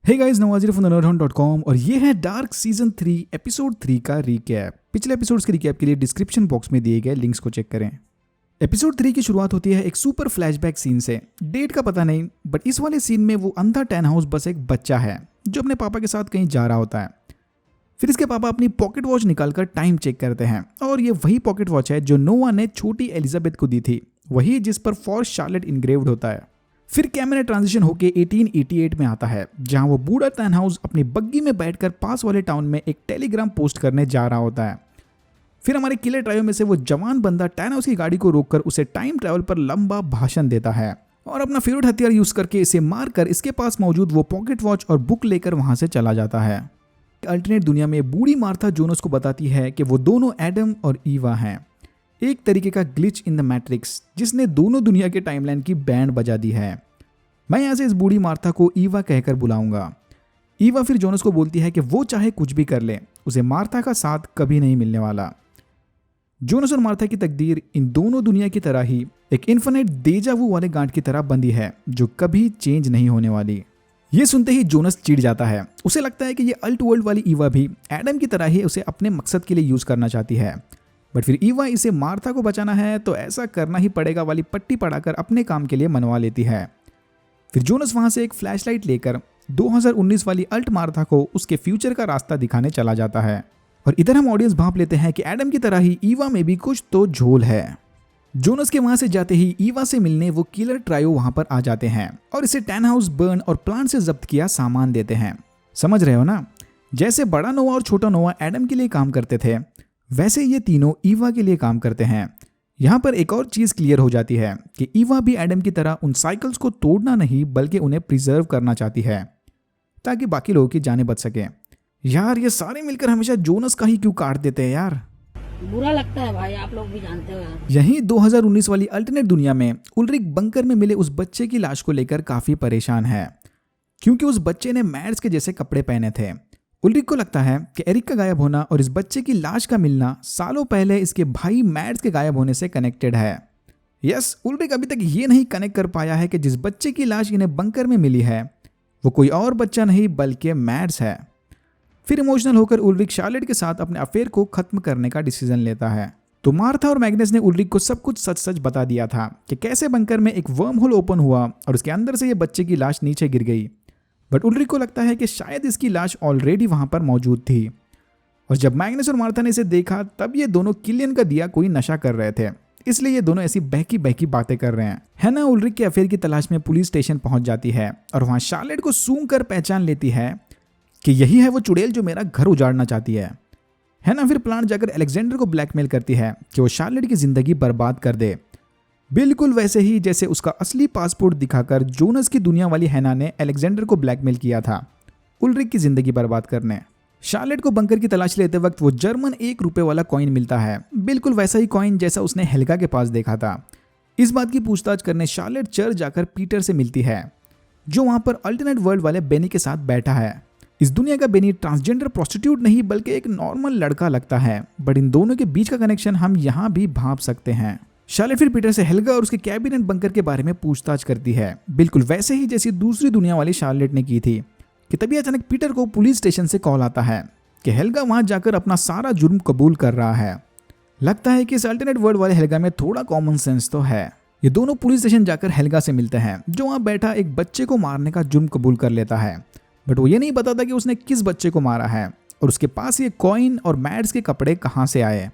Hey guys, Nawaz from nerdhunt.com और ये है डार्क सीजन 3 एपिसोड 3 का रीकैप। पिछले एपिसोड्स के रीकैप के लिए डिस्क्रिप्शन बॉक्स में दिए गए लिंक्स को चेक करें। एपिसोड 3 की शुरुआत होती है एक सुपर फ्लैशबैक सीन से। डेट का पता नहीं, बट इस वाले सीन में वो अंधा टैन हाउस बस एक बच्चा है जो अपने पापा के साथ कहीं जा रहा होता है। फिर इसके पापा अपनी पॉकेट वॉच निकालकर टाइम चेक करते हैं और ये वही पॉकेट वॉच है जो नोआ ने छोटी एलिजाबेथ को दी थी, वही जिस पर फॉर शार्लेट इनग्रेव्ड होता है। फिर कैमरा ट्रांजिशन होके 1888 में आता है जहां वो बूढ़ा टैन हाउस अपनी बग्गी में बैठकर पास वाले टाउन में एक टेलीग्राम पोस्ट करने जा रहा होता है। फिर हमारे किलर ट्रायो में से वो जवान बंदा टैन हाउस की गाड़ी को रोककर उसे टाइम ट्रैवल पर लंबा भाषण देता है और अपना फेवरेट हथियार यूज करके इसे मारकर इसके पास मौजूद वो पॉकेट वॉच और बुक लेकर वहां से चला जाता है। अल्टरनेट दुनिया में बूढ़ी मार्था जोनस को बताती है कि वो दोनों एडम और ईवा हैं, एक तरीके का ग्लिच इन द मैट्रिक्स जिसने दोनों दुनिया के टाइमलाइन की बैंड बजा दी है। मैं यहाँ से इस बूढ़ी मार्था को ईवा कहकर बुलाऊंगा। ईवा फिर जोनस को बोलती है कि वो चाहे कुछ भी कर ले, उसे मार्था का साथ कभी नहीं मिलने वाला। जोनस और मार्था की तकदीर इन दोनों दुनिया की तरह ही एक इन्फिनिट डेजा वू वाले गांठ की तरह बंधी है जो कभी चेंज नहीं होने वाली। ये सुनते ही जोनस चिढ़ जाता है। उसे लगता है कि ये अल्ट वर्ल्ड वाली ईवा भी एडम की तरह ही उसे अपने मकसद के लिए यूज करना चाहती है, बट फिर ईवा इसे मार्था को बचाना है तो ऐसा करना ही पड़ेगा वाली पट्टी पढ़ाकर अपने काम के लिए मनवा लेती है। फिर जोनस वहां से एक फ्लैशलाइट लेकर 2019 वाली अल्ट मार्था को उसके फ्यूचर का रास्ता दिखाने चला जाता है और इधर हम ऑडियंस भांप लेते हैं कि एडम की तरह ही ईवा में भी कुछ तो झोल है। जोनस के वहां से जाते ही ईवा से मिलने वो किलर ट्रायो वहां पर आ जाते हैं और इसे टैन हाउस बर्न और प्लांट से जब्त किया सामान देते हैं। समझ रहे हो ना, जैसे बड़ा नोआ और छोटा नोआ एडम के लिए काम करते थे वैसे ये तीनों ईवा के लिए काम करते हैं। यहाँ पर एक और चीज क्लियर हो जाती है कि ईवा भी एडम की तरह उन साइकिल्स को तोड़ना नहीं बल्कि उन्हें प्रिजर्व करना चाहती है ताकि बाकी लोगों की जानें बच सके। यार ये सारे मिलकर हमेशा जोनस का ही क्यों काट देते हैं यार, बुरा लगता है भाई, आप लोग भी जानते हो यार। यहीं 2019 वाली अल्टरनेट दुनिया में उल्रिक बंकर में मिले उस बच्चे की लाश को लेकर काफी परेशान है क्योंकि उस बच्चे ने मैड्स के जैसे कपड़े पहने थे। उल्रिक को लगता है कि एरिक का गायब होना और इस बच्चे की लाश का मिलना सालों पहले इसके भाई मैड्स के गायब होने से कनेक्टेड है। यस, उल्रिक अभी तक ये नहीं कनेक्ट कर पाया है कि जिस बच्चे की लाश इन्हें बंकर में मिली है वो कोई और बच्चा नहीं बल्कि मैड्स है। फिर इमोशनल होकर उल्रिक शार्लेट के साथ अपने अफेयर को खत्म करने का डिसीजन लेता है। तो मार्था और मैग्नस ने उल्रिक को सब कुछ सच सच बता दिया था कि कैसे बंकर में एक वर्म होल ओपन हुआ और उसके अंदर से ये बच्चे की लाश नीचे गिर गई, बट उल्रिक को लगता है कि शायद इसकी लाश ऑलरेडी वहां पर मौजूद थी। और जब मैग्नस और मार्था ने इसे देखा तब ये दोनों किलियन का दिया कोई नशा कर रहे थे, इसलिए ये दोनों ऐसी बहकी बहकी बातें कर रहे हैं। हैना उल्रिक के अफेयर की तलाश में पुलिस स्टेशन पहुंच जाती है और वहां शार्लेट को सूंघ कर पहचान लेती है कि यही है वो चुड़ैल जो मेरा घर उजाड़ना चाहती है। हैना फिर प्लांट जाकर अलेक्जेंडर को ब्लैकमेल करती है कि वो शार्लेट की जिंदगी बर्बाद कर दे, बिल्कुल वैसे ही जैसे उसका असली पासपोर्ट दिखाकर जोनस की दुनिया वाली हैना ने अलेक्जेंडर को ब्लैकमेल किया था उल्रिक की जिंदगी बर्बाद करने। शार्लेट को बंकर की तलाश लेते वक्त वो जर्मन 1 रुपए वाला कॉइन मिलता है, बिल्कुल वैसा ही कॉइन जैसा उसने हेल्गा के पास देखा था। इस बात की पूछताछ करने शार्लेट चर्च जाकर पीटर से मिलती है जो वहां पर अल्टरनेट वर्ल्ड वाले बेनी के साथ बैठा है। इस दुनिया का बेनी ट्रांसजेंडर प्रोस्टिट्यूट नहीं बल्कि एक नॉर्मल लड़का लगता है, बट इन दोनों के बीच का कनेक्शन हम यहाँ भी भांप सकते हैं। शार्लेट फिर पीटर से हेल्गा और उसके कैबिनेट बंकर के बारे में पूछताछ करती है, बिल्कुल वैसे ही जैसी दूसरी दुनिया वाली शार्लेट ने की थी। कि तभी अचानक पीटर को पुलिस स्टेशन से कॉल आता है कि हेल्गा वहां जाकर अपना सारा जुर्म कबूल कर रहा है। लगता है कि इस अल्टरनेट वर्ल्ड वाले हेल्गा में थोड़ा कॉमन सेंस तो है। ये दोनों पुलिस स्टेशन जाकर हेल्गा से मिलते हैं जो वहां बैठा एक बच्चे को मारने का जुर्म कबूल कर लेता है, बट वो ये नहीं बताता कि उसने किस बच्चे को मारा है और उसके पास ये कॉइन और मैड्स के कपड़े कहां से आए।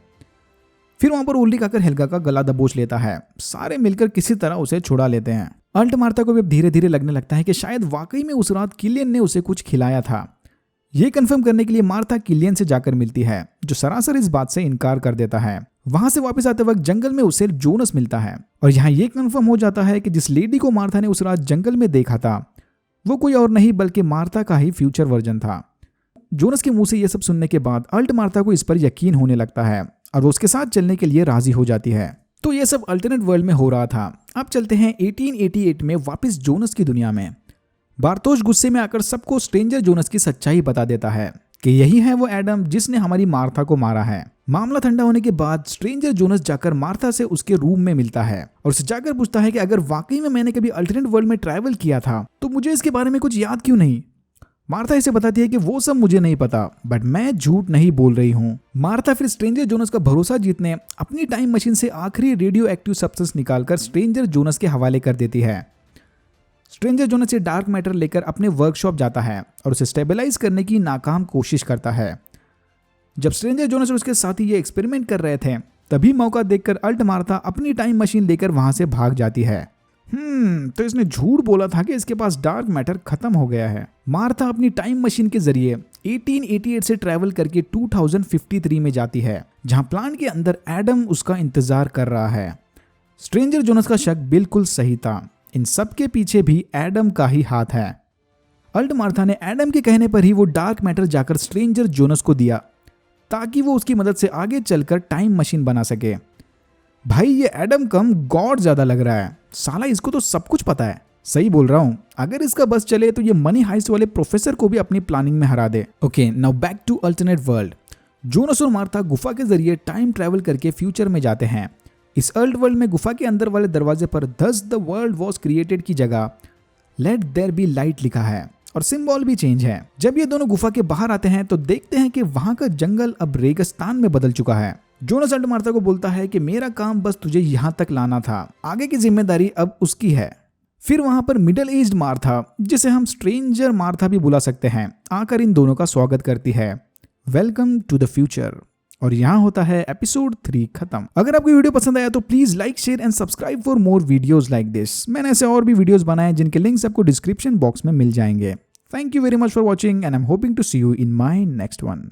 फिर वहां पर उल्रिक आकर हेल्गा का गला दबोच लेता है, सारे मिलकर किसी तरह उसे छुड़ा लेते हैं। अल्ट मार्था को भी अब धीरे धीरे लगने लगता है कि शायद वाकई में उस रात किलियन ने उसे कुछ खिलाया था। ये कंफर्म करने के लिए मार्था किलियन से जाकर मिलती है जो सरासर इस बात से इनकार कर देता है। वहां से वापस आते वक्त जंगल में उसे जोनस मिलता है और यहाँ ये कंफर्म हो जाता है कि जिस लेडी को मार्था ने उस रात जंगल में देखा था वो कोई और नहीं बल्कि मार्था का ही फ्यूचर वर्जन था। जोनस के मुंह से यह सब सुनने के बाद अल्ट मार्था को इस पर यकीन होने लगता है और वो उसके साथ चलने के लिए राजी हो जाती है। तो ये सब अल्टरनेट वर्ल्ड में हो रहा था। अब चलते हैं 1888 में वापस जोनस की दुनिया में। बारतोश गुस्से में आकर सबको स्ट्रेंजर जोनस की सच्चाई बता देता है कि यही है वो एडम जिसने हमारी मार्था को मारा है। मामला ठंडा होने के बाद स्ट्रेंजर जोनस जाकर मार्था से उसके रूम में मिलता है और उसे जाकर पूछता है कि अगर वाकई में मैंने कभी अल्टरनेट वर्ल्ड में ट्रैवल किया था तो मुझे इसके बारे में कुछ याद क्यों नहीं। मार्था इसे बताती है कि वो सब मुझे नहीं पता, बट मैं झूठ नहीं बोल रही हूँ। मार्था फिर स्ट्रेंजर जोनस का भरोसा जीतने अपनी टाइम मशीन से आखिरी रेडियो एक्टिव सब्सटेंस निकालकर स्ट्रेंजर जोनस के हवाले कर देती है। स्ट्रेंजर जोनस ये डार्क मैटर लेकर अपने वर्कशॉप जाता है और उसे स्टेबलाइज करने की नाकाम कोशिश करता है। जब स्ट्रेंजर जोनस और उसके साथी ये एक्सपेरिमेंट कर रहे थे, तभी मौका देखकर अल्ट मार्था अपनी टाइम मशीन लेकर वहां से भाग जाती है। तो इसने झूठ बोला था कि इसके पास डार्क मैटर खत्म हो गया है। मार्था अपनी टाइम मशीन के जरिए 1888 से ट्रैवल करके 2053 में जाती है, जहां प्लांट के अंदर एडम उसका इंतजार कर रहा है। स्ट्रेंजर जोनस का शक बिल्कुल सही था, इन सब के पीछे भी एडम का ही हाथ है। अल्ट मार्था ने एडम के कहने पर ही वो डार्क मैटर जाकर स्ट्रेंजर जोनस को दिया, ताकि वो उसकी मदद से आगे चलकर टाइम मशीन बना सके। भाई ये एडम कम गॉड ज्यादा लग रहा है, साला इसको तो सब कुछ पता है। सही बोल रहा हूँ, अगर इसका बस चले तो ये मनी हाइस्ट वाले प्रोफेसर को भी अपनी प्लानिंग में हरा दे। Okay, now back to alternate world. Jonas और मार्था गुफा के जरिए टाइम ट्रैवल करके फ्यूचर में जाते हैं। इस अल्ट वर्ल्ड में गुफा के अंदर वाले दरवाजे पर thus the world was created की जगह लेट देयर बी लाइट लिखा है और सिंबल भी चेंज है। जब ये दोनों गुफा के बाहर आते हैं तो देखते हैं कि वहां का जंगल अब रेगिस्तान में बदल चुका है। जोनस अल्ट मार्था को बोलता है कि मेरा काम बस तुझे यहाँ तक लाना था, आगे की जिम्मेदारी अब उसकी है। फिर वहां पर मिडिल एज्ड मार्था, जिसे हम स्ट्रेंजर मार्था भी बुला सकते हैं, आकर इन दोनों का स्वागत करती है। Welcome to the future. और यहाँ होता है एपिसोड 3 खत्म। अगर आपको वीडियो पसंद आया तो please like, share and subscribe for more videos like this. मैंने ऐसे और भी वीडियोस बनाए जिनके लिंक्स आपको डिस्क्रिप्शन बॉक्स में मिल जाएंगे। Thank you very much for watching and I am hoping to see you in my next one.